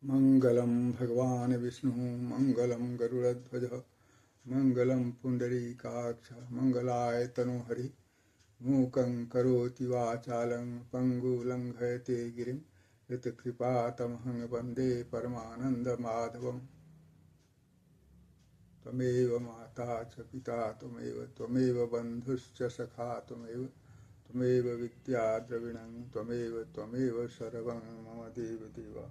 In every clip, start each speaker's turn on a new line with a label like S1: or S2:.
S1: मंगलम भगवान विष्णु मंगलम गरुड़ध्वज मंगलम पुंडरीकाक्ष मंगलाय तनोहरि मूकं करोति वाचालं पंगुलंघयते गिरिं यत्कृपातमहं वन्दे परमानन्दमाधवम्। त्वमेव माता च पिता त्वमेव बन्धुश्च सखा त्वमेव विद्या द्रविणं त्वमेव सर्वं मम देवदेव।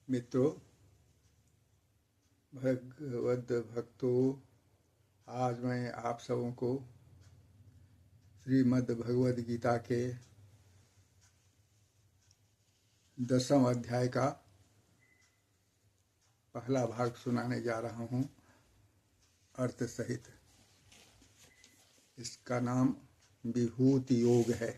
S1: मित्रों, भगवद भक्तों, आज मैं आप सबों को श्रीमद् भगवद गीता के 10वें अध्याय का पहला भाग सुनाने जा रहा हूँ अर्थ सहित। इसका नाम विभूति योग है।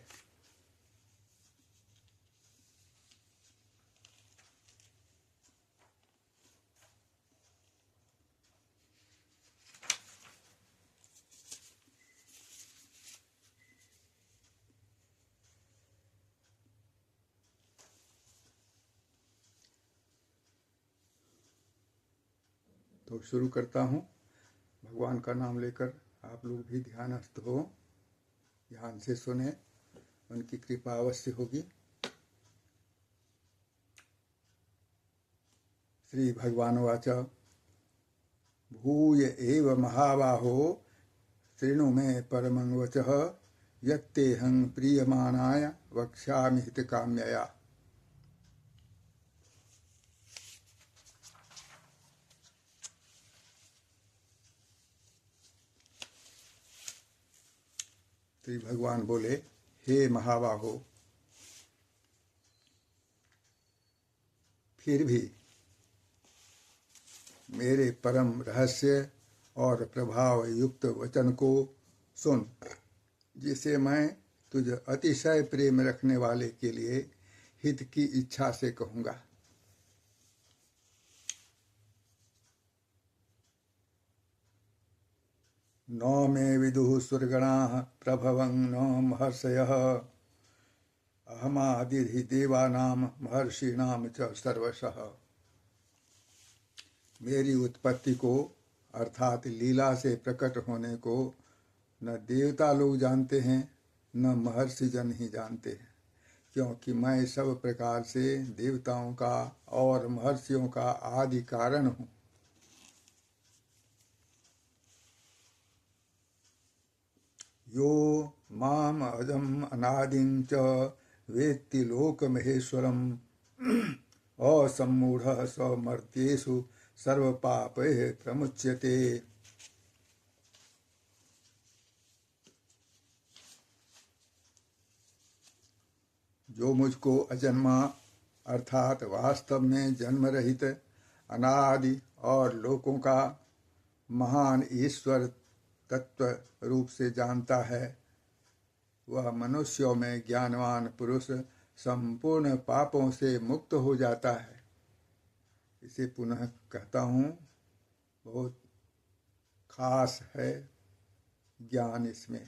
S1: तो शुरू करता हूँ। भगवान का नाम लेकर आप लोग भी ध्यानस्थ हो, ध्यान से सुने, उनकी कृपा अवश्य होगी। श्री भगवानुवाच भूय एव महाबाहो शृणु मे परमं वचः यत्तेऽहं प्रीयमाणाय वक्ष्यामि हितकाम्यया। श्री भगवान बोले, हे महाबाहो, फिर भी मेरे परम रहस्य और प्रभाव युक्त वचन को सुन, जिसे मैं तुझ अतिशय प्रेम रखने वाले के लिए हित की इच्छा से कहूँगा। न मे विदुः सुरगणाः प्रभवं न महर्षयः अहमादिर्हि देवानां महर्षीणां च सर्वशः। मेरी उत्पत्ति को अर्थात लीला से प्रकट होने को न देवता लोग जानते हैं न महर्षि जन ही जानते हैं, क्योंकि मैं सब प्रकार से देवताओं का और महर्षियों का आदि कारण हूँ। यो माम अजम अनादिं च वेत्ति लोकमहेश्वरम् असम्मूढ़ः स मर्त्येषु सर्वपापैः प्रमुच्यते। जो मुझको अजन्मा अर्थात वास्तव में जन्म रहित अनादि और लोकों का महान ईश्वर तत्व रूप से जानता है, वह मनुष्यों में ज्ञानवान पुरुष संपूर्ण पापों से मुक्त हो जाता है। इसे पुनः कहता हूँ, बहुत खास है ज्ञान इसमें।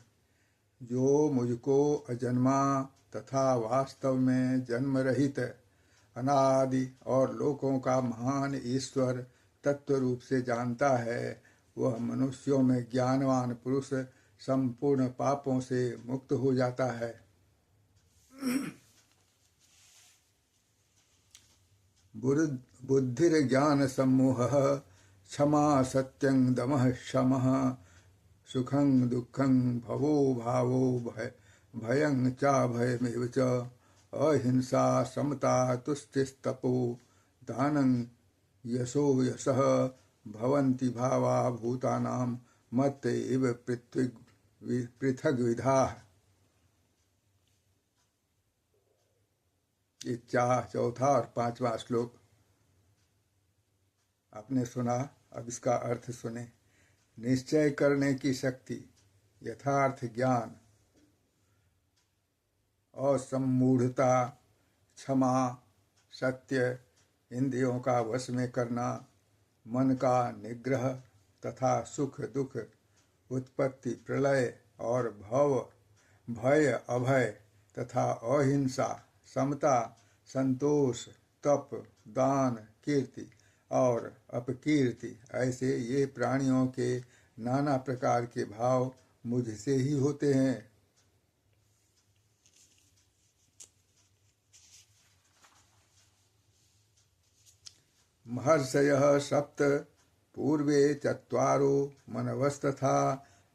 S1: जो मुझको अजन्मा तथा वास्तव में जन्म रहित अनादि और लोकों का महान ईश्वर तत्व रूप से जानता है, वह मनुष्यों में ज्ञानवान पुरुष संपूर्ण पापों से मुक्त हो जाता है। बुद्धिर्ज्ञान सम्मोहः क्षमा सत्यं दमः शमः सुखं दुःखं भवो भावो भयं चाभयमेव च अहिंसा समता तुष्टिस्तपो दानं यशो यशः भवन्ति भावा भूतानां मत एव पृथग् विधाः। ये चौथा और 5वां श्लोक आपने सुना। अब इसका अर्थ सुने। निश्चय करने की शक्ति, यथार्थ ज्ञान, असम्मूढ़ता, क्षमा, सत्य, इंद्रियों का वश में करना, मन का निग्रह तथा सुख दुख, उत्पत्ति प्रलय और भव, भय अभय तथा अहिंसा, समता, संतोष, तप, दान, कीर्ति और अपकीर्ति, ऐसे ये प्राणियों के नाना प्रकार के भाव मुझसे ही होते हैं। महर्षयः सप्त पूर्वे चत्वारो मनवस्तथा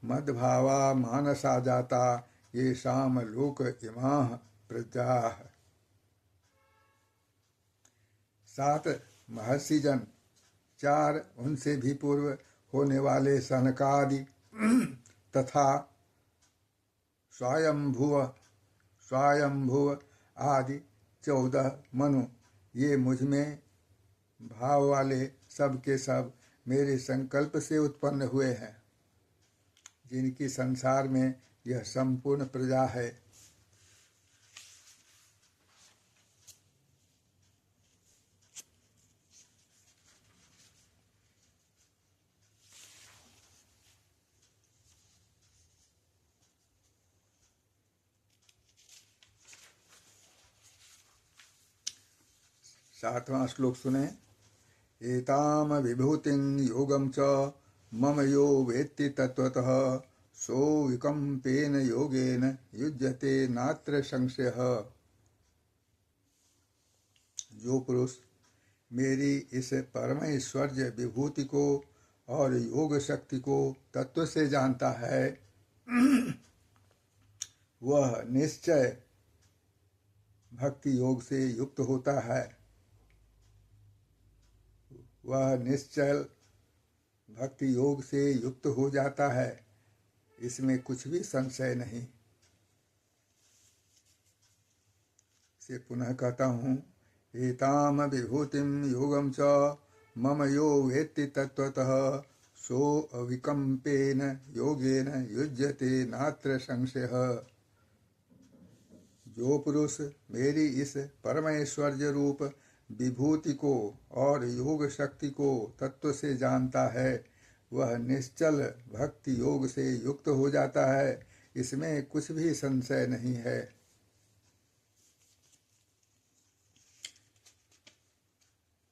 S1: मद्भावा मानसा जाता येषां लोक इमाः प्रजाः। 7 महर्षिजन, 4 उनसे भी पूर्व होने वाले सनकादि तथा स्वयंभुव आदि 14 मनु, ये मुझ में भाव वाले सब के सब मेरे संकल्प से उत्पन्न हुए हैं, जिनकी संसार में यह संपूर्ण प्रजा है। सातवां श्लोक सुने। एताम विभूतिं योगं च मम यो वेत्ति तत्वतः सो विकम्पेन योगेन युज्यते नात्र संशयः। जो पुरुष मेरी इस परमैश्वर्य विभूति को और योग शक्ति को तत्व से जानता है, वह निश्चय भक्ति योग से युक्त होता है। वह निश्चल भक्ति योग से युक्त हो जाता है, इसमें कुछ भी संशय नहीं। से पुनः कहता हूँ, एताम विभूतिं योगं च मम यो वेत्ति तत्वतः सो अविकम्पेन योगेन युज्यते नात्र संशयः। जो पुरुष मेरी इस परमैश्वर्य रूप विभूति को और योग शक्ति को तत्व से जानता है, वह निश्चल भक्ति योग से युक्त हो जाता है, इसमें कुछ भी संशय नहीं है।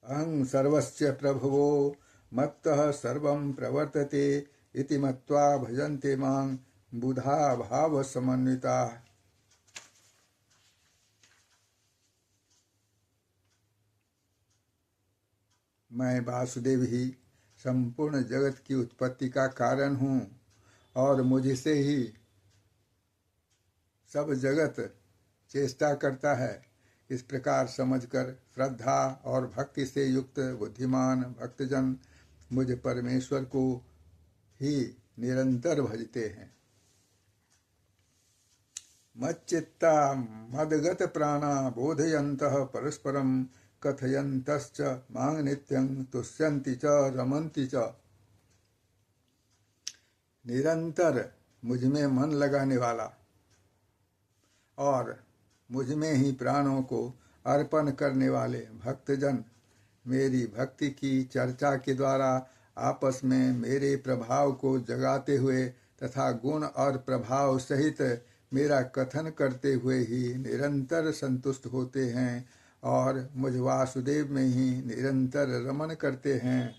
S1: अहं सर्वस्य प्रभवो मत्तः सर्वं प्रवर्तते इति मत्वा भजन्ते मां बुधा भाव समन्विताः। मैं वासुदेव ही संपूर्ण जगत की उत्पत्ति का कारण हूँ और मुझसे ही सब जगत चेष्टा करता है। इस प्रकार समझकर श्रद्धा और भक्ति से युक्त बुद्धिमान भक्तजन मुझ परमेश्वर को ही निरंतर भजते हैं। मच्चित्ता मदगत प्राणा बोधयन्तः परस्परं कथयन्तश्च मां नित्यं तुष्यन्ति च रमन्ति च। निरंतर मुझ में मन लगाने वाला और मुझ में ही प्राणों को अर्पण करने वाले भक्तजन मेरी भक्ति की चर्चा के द्वारा आपस में मेरे प्रभाव को जगाते हुए तथा गुण और प्रभाव सहित मेरा कथन करते हुए ही निरंतर संतुष्ट होते हैं और मुझ वासुदेव में ही निरंतर रमण करते हैं।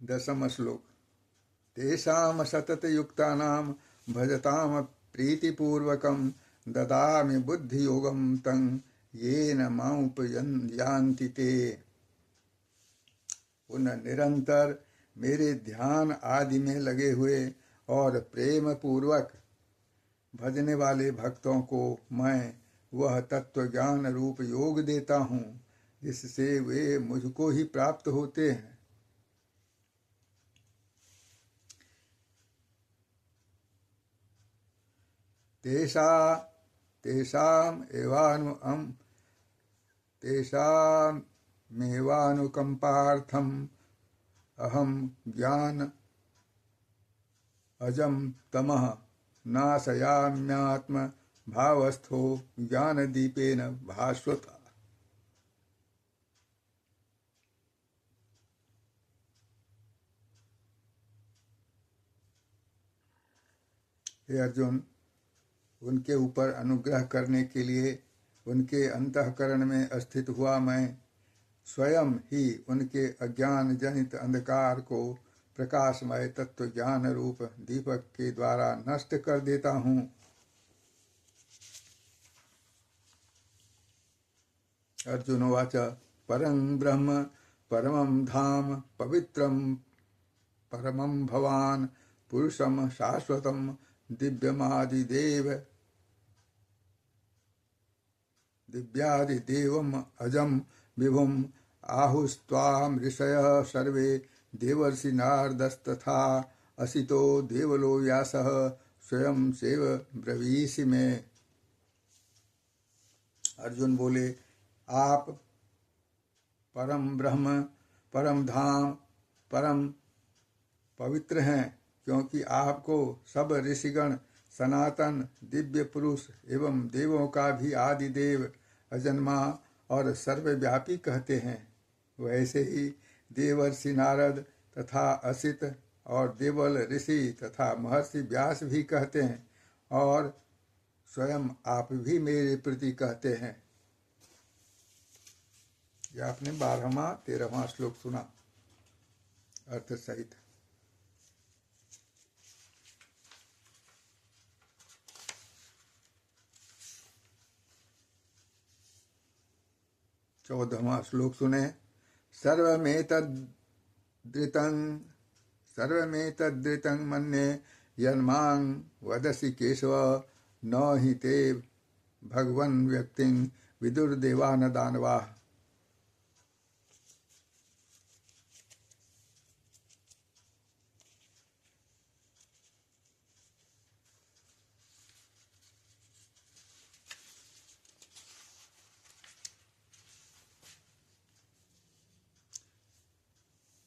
S1: दशम श्लोक। तेषां सततयुक्तानां भजतां प्रीतिपूर्वकं ददामि बुद्धियोगं तं येन मामुपयान्ति ते। उन निरंतर मेरे ध्यान आदि में लगे हुए और प्रेम पूर्वक भजने वाले भक्तों को मैं वह तत्व ज्ञान रूप योग देता हूँ जिससे वे मुझको ही प्राप्त होते हैं। तेषामेवानुकंपार्थम अहम ज्ञान अजम तमः नाशयाम्यात्म भावस्थो ज्ञानदीपेन भास्वता। हे अर्जुन, उनके ऊपर अनुग्रह करने के लिए उनके अंतःकरण में स्थित हुआ मैं स्वयं ही उनके अज्ञान जनित अंधकार को प्रकाशमय तत्व ज्ञान रूप दीपक के द्वारा नष्ट कर देता हूँ। अर्जुनोवाच परं ब्रह्म परमं धाम पवित्रं परमं भवान् पुरुषं शाश्वतं दिव्यादिदेवम् अजं विभुम् आहुस्त्वां ऋषयः सर्वे देवर्षि नारदस्तथा असितो देवलो व्यासः स्वयं सेव ब्रवीषि में। अर्जुन बोले, आप परम ब्रह्म परम धाम परम पवित्र हैं, क्योंकि आपको सब ऋषिगण सनातन दिव्य पुरुष एवं देवों का भी आदि देव अजन्मा और सर्वव्यापी कहते हैं। वैसे ही देवर्षि नारद तथा असित और देवल ऋषि तथा महर्षि व्यास भी कहते हैं, और स्वयं आप भी मेरे प्रति कहते हैं। यह आपने 12वां 13वां श्लोक सुना अर्थ सहित। चौदहवां श्लोक सुने। सर्वमेतद्रितं मन्ये यन्मां वदसि केशव न हि ते भगवन् व्यक्तिं विदुर्देवा न दानवाः।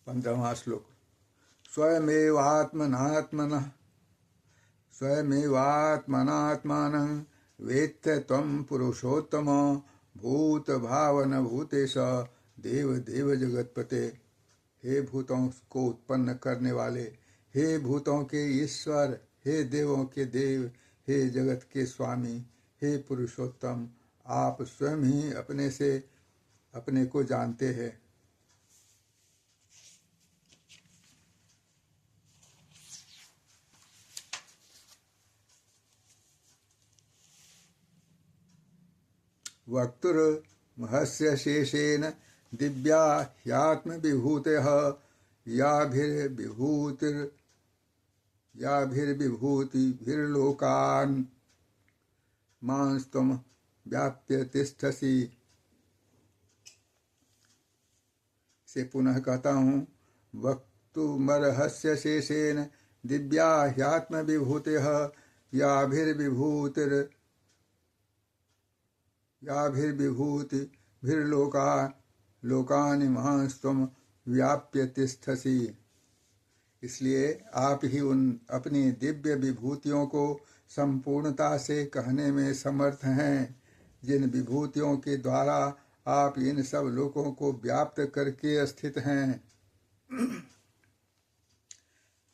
S1: पंद्रहवां श्लोक। स्वयमेवात्मनात्मानं वेत्थ त्वं पुरुषोत्तम भूतभावन भूतेश देव देव जगतपते। हे भूतों को उत्पन्न करने वाले, हे भूतों के ईश्वर, हे देवों के देव, हे जगत के स्वामी, हे पुरुषोत्तम, आप स्वयं ही अपने से अपने को जानते हैं। वक्तुर्महस्य शेषेण दिव्या ह्यात्मविभूतयः याभिर्विभूतिभिर्लोकान् मांस्त्वं व्याप्य तिष्ठसि। से पुनः कहता हूँ। वक्तुमर्हस्य शेषेण दिव्या ह्यात्मविभूतयः याभिर्विभूतिभिर्लोकान् मांस्त्वं व्याप्य तिष्ठसि। इसलिए आप ही उन अपनी दिव्य विभूतियों को संपूर्णता से कहने में समर्थ हैं, जिन विभूतियों के द्वारा आप इन सब लोकों को व्याप्त करके स्थित हैं।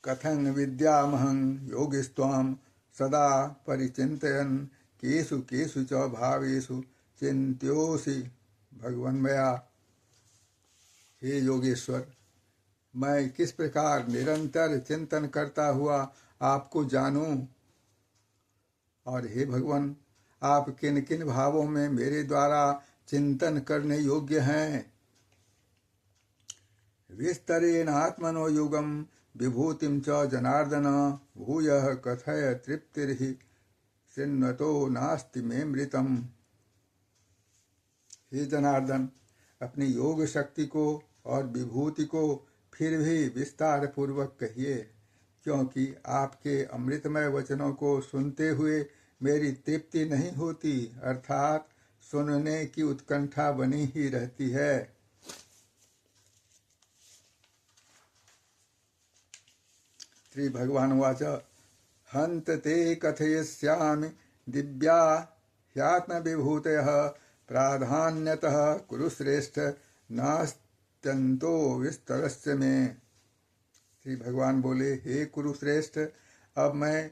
S1: कथं विद्यामहं योगिस्त्वां सदा परिचिन्तयन् केषु केषु च भावेषु चिन्त्योऽसि भगवन्मया। हे योगेश्वर, मैं किस प्रकार निरंतर चिंतन करता हुआ आपको जानूं, और हे भगवान, आप किन किन भावों में मेरे द्वारा चिंतन करने योग्य हैं। विस्तरेण आत्मनो युगम विभूतिं च जनार्दन भूयः कथय तृप्तिर्हि सिन्नतो नास्ति मे मृतम्। हे जनार्दन, अपनी योग शक्ति को और विभूति को फिर भी विस्तार पूर्वक कहिए, क्योंकि आपके अमृतमय वचनों को सुनते हुए मेरी तृप्ति नहीं होती, अर्थात सुनने की उत्कंठा बनी ही रहती है। श्री भगवान वाच हन्त ते कथयिष्यामि दिव्या ह्यात्मविभूतयः प्राधान्यतः कुरुश्रेष्ठ नास्त्यन्तो विस्तरस्य में। श्री भगवान बोले, हे कुरुश्रेष्ठ, अब मैं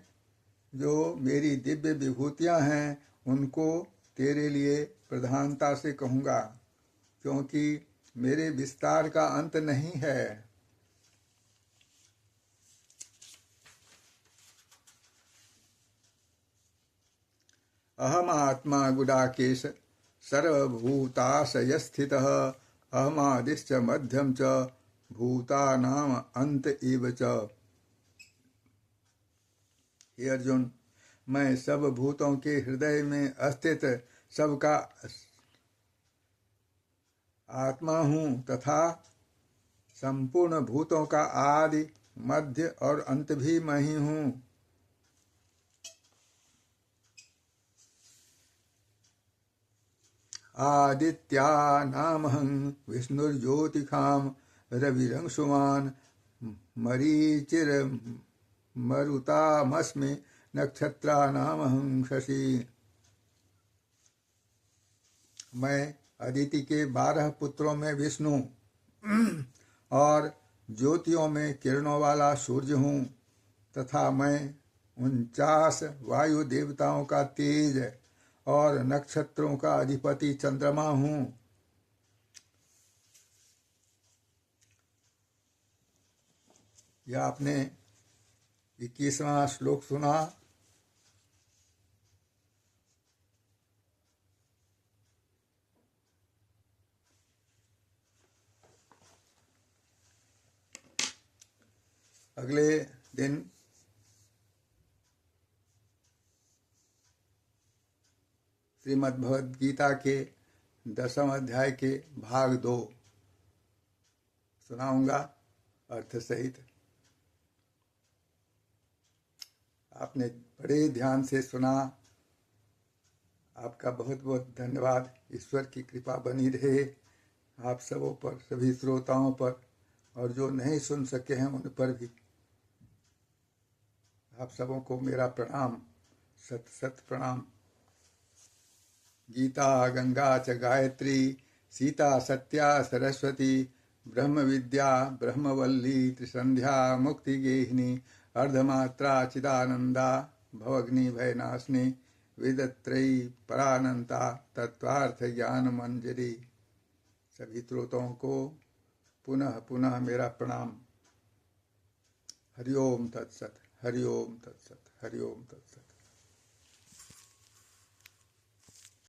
S1: जो मेरी दिव्य विभूतियां हैं उनको तेरे लिए प्रधानता से कहूँगा, क्योंकि मेरे विस्तार का अंत नहीं है। अहम आत्मा गुडाकेश सर्वभूताशय स्थितः अहमादिश्च मध्यम च भूतानाम अंत एव च। हे अर्जुन, मैं सब भूतों के हृदय में अस्थित सबका आत्मा हूँ तथा संपूर्ण भूतों का आदि मध्य और अंत भी मैं ही हूँ। आदित्यानामहं विष्णुर्ज्योतिषां रविरंशुमान् मरीचिर्मरुतामस्मि नक्षत्राणामहं शशि। मैं अदिति के 12 पुत्रों में विष्णु और ज्योतियों में किरणों वाला सूर्य हूँ तथा मैं 49 वायु देवताओं का तेज और नक्षत्रों का अधिपति चंद्रमा हूँ। यह आपने 21वां श्लोक सुना। अगले दिन श्रीमद् भगवद गीता के 10वें अध्याय के भाग 2 सुनाऊंगा अर्थ सहित। आपने बड़े ध्यान से सुना, आपका बहुत बहुत धन्यवाद। ईश्वर की कृपा बनी रहे आप सबों पर, सभी श्रोताओं पर, और जो नहीं सुन सके हैं उन पर भी। आप सबों को मेरा प्रणाम, सत सत प्रणाम। गीता गंगा च गायत्री सीता सत्या सरस्वती ब्रह्म विद्या ब्रह्मवल्ली त्रिसंध्या मुक्ति गेहिनी अर्धमात्रा चिदानंदा भवग्नि भयनाशिनी वेदत्रयी परानंता तत्वार्थ ज्ञान मंजरी। सभी श्रोताओं को पुनः पुनः मेरा प्रणाम। हरिओम तत्सत, हरिओम तत्सत, हरिओम तत्सत।